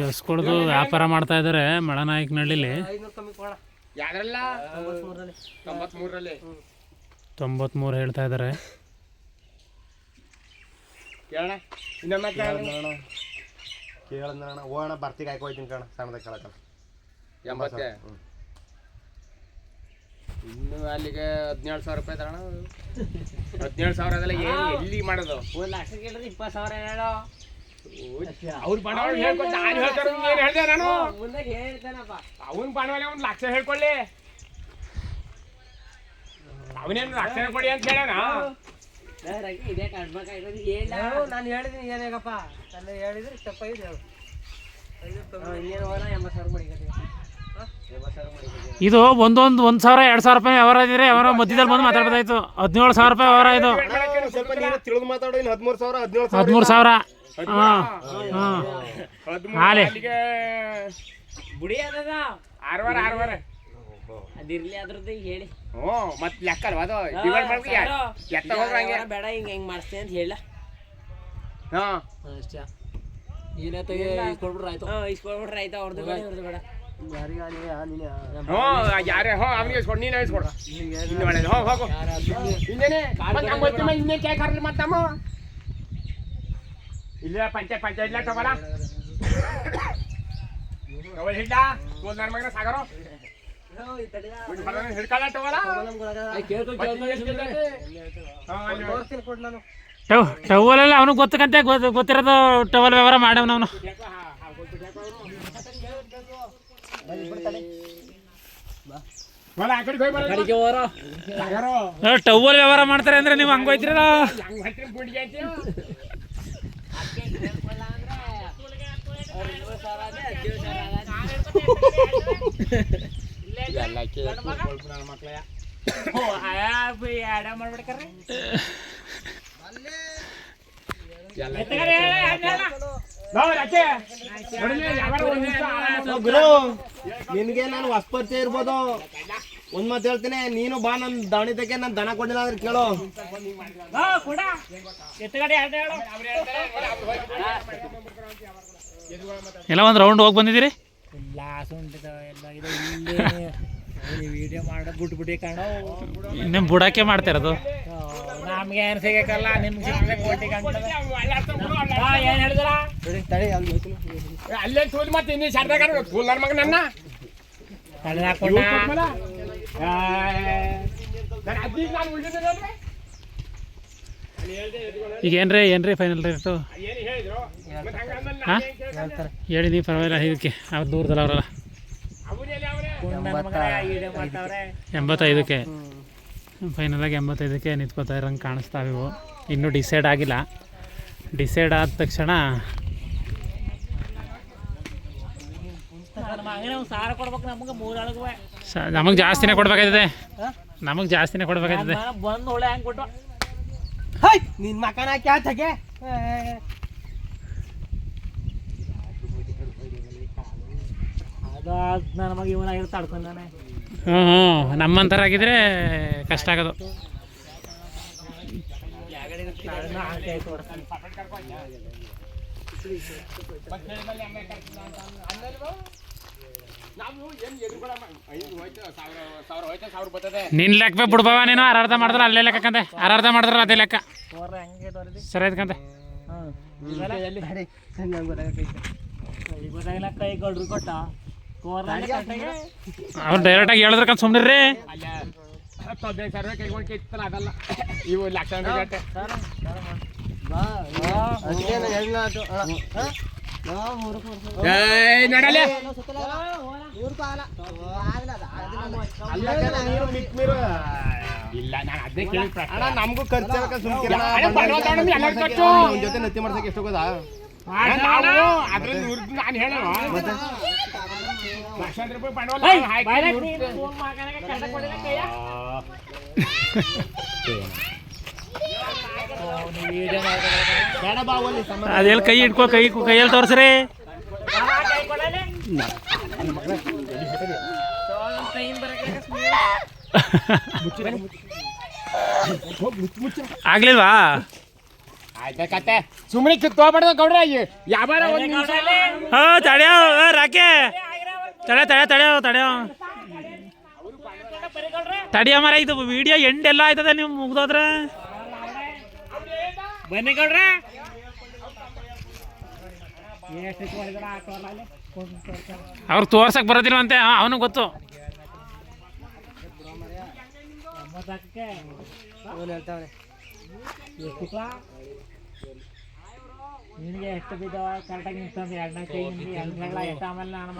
ಹೊಸ್ಕೊಡ್ದು ವ್ಯಾಪಾರ ಮಾಡ್ತಾ ಇದ್ದಾರೆ ಮಳನಾಯಕನಹಳ್ಳಿಲಿ. 93 ಹೇಳ್ತಾ ಇದ್ದಾರೆ. ಕೇಳೋಣ ಹೋಗೋಣ ಬರ್ತಿಗೆ ಹಾಕೋಯ್ತೀನಿ ಕಣ ಸಣ್ಣದ ಕೇಳಕ್ಕ 80. ಇನ್ನು ಅಲ್ಲಿಗೆ 17,000 ರೂಪಾಯಿ ತಗೋಣ. 17,000 ಅದೆಲ್ಲ ಎಲ್ಲಿ ಮಾಡೋದು? 1 ಲಕ್ಷ ಕೇಳಿದ್ರೆ 20,000 ಹೇಳೋ. ಅವ್ರ ಬಂಡವಾಳ ಹೇಳ್ಕೊಂಡು ನಾನು ಹೇಳ್ತಾರೆ ಏನು ಹೇಳಿದೆ ನಾನು ಮುಂದೆ ಹೇಳ್ತಾನಪ್ಪ. ಅವನ ಬಂಡವಾಳ 1 ಲಕ್ಷ ಹೇಳ್ಕೊಳ್ಳಿ. ಅವನೇನು ಲಕ್ಷ ಕೊಡಿ ಅಂತ ಹೇಳೋಣ. ಇದೇ ಕಟ್ಬೇಕಾಯ್ತದೆ ಹೇಳ. ನಾನು ಹೇಳಿದೀನಿ ಏನಾಗಪ್ಪ ನಾನು ಹೇಳಿದ್ರೆ ತಪ್ಪಾಗಿದೆ ಹೇಳು. ಇನ್ನೇನು ಹೋಗೋಣ 80,000 ಮಾಡಿಕತ್ತೀವಿ. 80,000 ಮಾಡಿಕತ್ತೀವಿ. ಇದು ಒಂದೊಂದು 1,000 2,000 ರೂಪಾಯಿ ವ್ಯವಹಾರ ಇದ್ರೆ ಅವರ ಮಧ್ಯದಲ್ಲಿ ಬಂದು ಮಾತಾಡ್ಬೋದಾಯ್ತು. 17,000 ರೂಪಾಯಿ ವ್ಯವಹಾರ ಇದು. ಸ್ವಲ್ಪ ನೀನು ತಿಳಿದು ಮಾತಾಡೋ. ಇನ್ನು 13,000 13,000. ಹಾಲೆ ಬುಡಿ ಅದ 6 ಅದಿರ್ಲಿ ಅದ್ರದ್ದು ಹೇಳಿ. ಹ್ಞೂ ಮತ್ತೆ ಲೆಕ್ಕ ಅಲ್ವಾ ಅದು? ಡಿವೈಡ್ ಮಾಡ್ಬಿಟ್ಟು ಎತ್ತ ಹೋಗ್ರ ಹಂಗೆ ಬೇಡ ಹೆಂಗ್ ಮಾಡಿಸ್ತೇನೆ ಅಂತ ಹೇಳ. ಹಾಂ ಅಷ್ಟೇ ಏನಾಯ್ತು ಇಸ್ಕೊಳ್ಬಿಟ್ರೆ ಆಯ್ತು. ಇಸ್ಕೊಳ್ಬಿಟ್ರೆ ಆಯ್ತು. ಅವ್ರದ್ದು ಬೇಡ ಇವ್ರದ್ದು ಬೇಡ. ಹ್ಞೂ ಯಾರೇ ಹೋ ಅವನಿಗೆ ಇಸ್ಕೊಡು. ನೀನು ಇಸ್ಕೊಡು. ಇನ್ನು ಒಳ್ಳೆಯದು. ಹೋಗು ಇನ್ನೇನೆ ಇನ್ನೇನು ಕ್ಯಾಕ್ ಹಾರ್ಲಿ ಮತ್ತಮ್ಮ ಇಲ್ಲ ಪಂಚಾಯತ್ ಇಲ್ಲ ತಗೋಲ್ಲ ಹಿಡ್ಡ ನನ್ನ ಮಗನ ಸಾಗರೋ ಹಿಡ್ಕಲ್ಲ ತಗೋಲ್ಲ. ಟವಲ್ ಅವನಿಗೆ ಗೊತ್ತಕ್ಕಂತೆ ಗೊತ್ತಿರೋದು ಟವಲ್ ವ್ಯವಹಾರ ಮಾಡವನ ಅವನು. ಟವಲ್ ವ್ಯವಹಾರ ಮಾಡ್ತಾರೆ ಅಂದ್ರೆ ನೀವು ಹಂಗೋಯ್ತಿರಲ್ಲ. ನಿನ್ಗೆ ನಾನು ಹೊಸ ಪರಿಚಯ ಇರ್ಬೋದು. ಒಂದ್ ಮಾತು ಹೇಳ್ತೀನಿ, ನೀನು ಬಾ ನನ್ನ ದಾವಣಿತಕ್ಕೆ ನಾನು ದನ ಕೊಟ್ಟಿಲ್ಲ ಅಂದ್ರೆ ಕೇಳು. ಎಲ್ಲ ಒಂದು ರೌಂಡ್ ಹೋಗಿ ಬಂದಿದ್ದೀರಿ. ವಿಡಿಯೋ ಮಾಡಿ ಬಿಟ್ಬಿಟ್ಟು ಕಾಣೋ ನಿಮ್ಮ ಬುಡಕ್ಕೆ ಮಾಡ್ತಿರೋದು. ನಮ್ಗೆ ಏನು ಸಿಗಕ್ಕಲ್ಲ ನಿಮ್ಗೆ ಕೋಟಿ ಏನು ಹೇಳಿದ್ರ ಅಲ್ಲೇ ತೂಲ್ ಮತ್ತೆ ಇನ್ನೂ ಶಾರದಾಗ ತೂಲ್ ನನ್ನ ಮಗ ನನ್ನ ಈಗ ಏನ್ರಿ ಫೈನಲ್ ರೇಟು ಹಾಂ ಹೇಳಿ ನೀವು ಪರವಾಗಿಲ್ಲ. ಇದಕ್ಕೆ ಅವ್ರು ದೂರದಲ್ಲ ಅವರಲ್ಲ 85ಕ್ಕೆ ಫೈನಲಾಗಿ 85ಕ್ಕೆ ನಿಂತ್ಕೋತಾ ಇರೋಂಗೆ ಕಾಣಿಸ್ತಾವಿವು. ಇನ್ನೂ ಡಿಸೈಡ್ ಆಗಿಲ್ಲ. ಡಿಸೈಡ್ ಆದ ತಕ್ಷಣ ನಮಗೆ ಜಾಸ್ತಿನೇ ಕೊಡ್ಬೇಕಾಯ್ತದೆ. ಬಂದು ಹೊಳೆ ಹೆಂಗೆ ಕೊಟ್ಟು ನಿನ್ನ ಮಕನ ಕ್ಯಾತಗೆ ನನ್ನ ಮಗ ಇವನಾಗಿರೋ ತಡ್ಕೊಂಡಾನೆ. ಹ್ಞೂ ನಮ್ಮಂಥರಾಗಿದ್ರೆ ಕಷ್ಟ ಆಗೋದು. ನಿನ್ ಲೆಕ್ಕ ಬಿಡ್ಬವ ನೀನು. ಅರ್ಧ ಮಾಡಿದ್ರೆ ಅಲ್ಲೇ ಲೆಕ್ಕಂತೆ. ಅರ್ಧ ಮಾಡಿದ್ರೆ ಅದೇ ಲೆಕ್ಕ ಸರಿ ಆಯ್ತಂತೆ. ಕೈ ಗಳ್ರು ಕೊಟ್ಟ ಅವ್ರು ಡೈರೆಕ್ಟಾಗಿ ಹೇಳಿದ್ರೆ ಕಂತ ಸುಮ್ಮನಿರ್ರಿ. 15,000 ಕೈಗೊಂಡು ಇತ್ತಲ್ಲ ಅದಲ್ಲ ಇವು ಲಕ್ಷ ಇಲ್ಲ. ನಾನು ಅದೇ ಕೇಳಿ ನಮಗೂ ಖರ್ಚು ಜೊತೆ ನತ್ತಿ ಮಾಡ್ಸಕ್ಕೆ ಎಷ್ಟು ಹೋಗೋದಾ? ಅದ್ರಲ್ಲಿ ನಾನು ಹೇಳೋ ಲಕ್ಷಾಂತರ ರೂಪಾಯಿ ಬಂಡವಾಳ ಅದೆಲ್ಲ ಕೈ ಇಟ್ಕೋ. ಕೈಯಲ್ಲಿ ತೋರಿಸ್ರಿ. ಆಗ್ಲಿಲ್ವಾ ಆಯ್ತಾ ಕತೆ ಸುಮ್ಮನೆ ಕಿತ್ತೋಗ್ಬಾರ್ದು ಗೌಡ್ರ ಯಾವಾರ ಒಂದು ನಿಮಿಷ ಹೋ ತಡೆಯೋ ರಾಕೆ ತಡೆಯೋ ತಡೆಯೋ ಮರ ಇದು ವಿಡಿಯೋ ಎಂಡ್ ಎಲ್ಲ ಆಯ್ತದ ನೀವು ಮುಗ್ದೋದ್ರೆ ಬನ್ನಿ ಕೊಡ್ರ ಅವ್ರು ತೋರ್ಸಕ್ ಬರೋದಿಲ್ವಂತೆ ಅವನು ಗೊತ್ತು ನಿನಗೆ ಎಷ್ಟು ಬಿದ್ದಾವ ಕರೆಕ್ಟಾಗಿ ನಿಂತ್ಕೊಂಡು 2 ಕೈ ಎಷ್ಟು ಆಮೇಲೆ ನಾನು